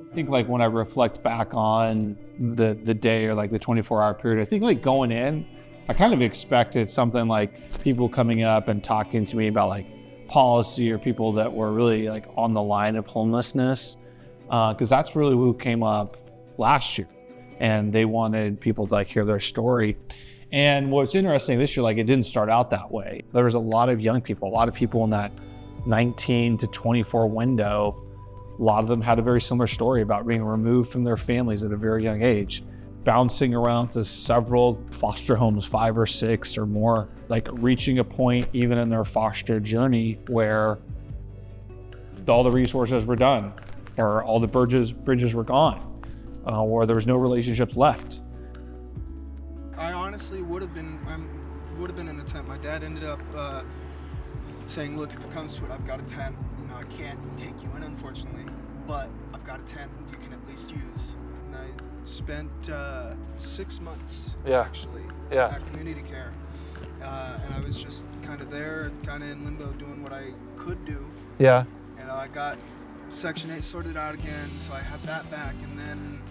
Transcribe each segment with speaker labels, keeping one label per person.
Speaker 1: I think like when I reflect back on the day or like the 24-hour period, I think like going in, I kind of expected something like people coming up and talking to me about like policy or people that were really like on the line of homelessness, because that's really who came up last year, and they wanted people to like hear their story. And what's interesting this year, like it didn't start out that way. There was a lot of young people, a lot of people in that 19 to 24 window. A lot of them had a very similar story about being removed from their families at a very young age, bouncing around to several foster homes, 5 or 6 or more, like reaching a point even in their foster journey where all the resources were done, or all the bridges were gone, or there was no relationships left.
Speaker 2: I honestly would have been an attempt. My dad ended up saying, "Look, if it comes to it, I've got a tent. I can't take you in, unfortunately, but I've got a tent you can at least use." And I spent 6 months actually at community care, and I was just kind of there, kind of in limbo, doing what I could do.
Speaker 3: Yeah.
Speaker 2: And I got Section 8 sorted out again, so I had that back, and then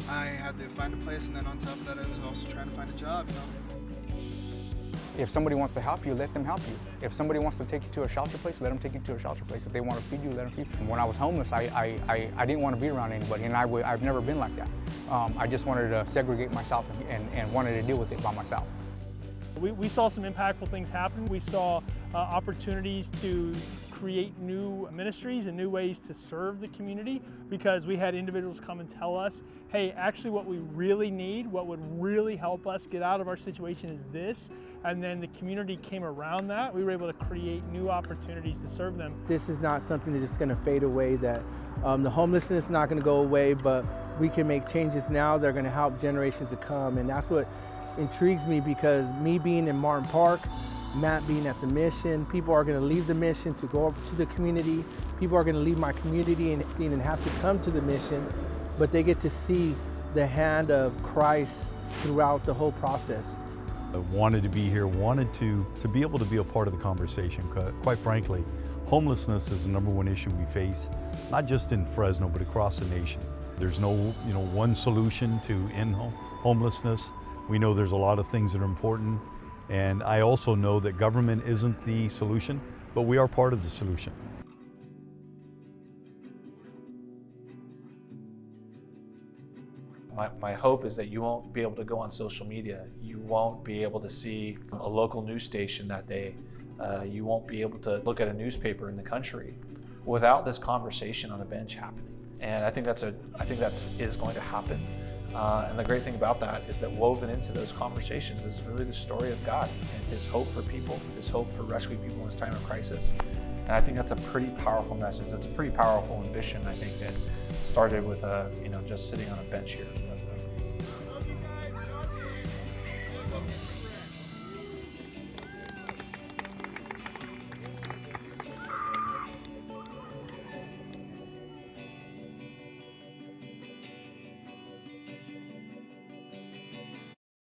Speaker 2: I had to find a place, and then on top of that, I was also trying to find a job.
Speaker 4: If somebody wants to help you, let them help you. If somebody wants to take you to a shelter place, let them take you to a shelter place. If they want to feed you, let them feed you. When I was homeless, I didn't want to be around anybody, and I've never been like that. I just wanted to segregate myself and wanted to deal with it by myself.
Speaker 5: We saw some impactful things happen. We saw opportunities to create new ministries and new ways to serve the community, because we had individuals come and tell us, hey, actually what we really need, what would really help us get out of our situation is this. And then the community came around that. We were able to create new opportunities to serve them.
Speaker 6: This is not something that's just going to fade away, that the homelessness is not going to go away, but we can make changes now that are going to help generations to come. And that's what intrigues me, because me being in Martin Park, Matt being at the mission, people are going to leave the mission to go over to the community. People are going to leave my community and have to come to the mission, but they get to see the hand of Christ throughout the whole process.
Speaker 7: I wanted to be here, wanted to be able to be a part of the conversation. Quite frankly, homelessness is the #1 issue we face, not just in Fresno, but across the nation. There's no one solution to end homelessness. We know there's a lot of things that are important. And I also know that government isn't the solution, but we are part of the solution.
Speaker 1: My hope is that you won't be able to go on social media. You won't be able to see a local news station that day. You won't be able to look at a newspaper in the country without this conversation on a bench happening. And I think that is going to happen. And the great thing about that is that woven into those conversations is really the story of God and His hope for people, His hope for rescuing people in this time of crisis. And I think that's a pretty powerful message. That's a pretty powerful ambition, I think, that started with just sitting on a bench here.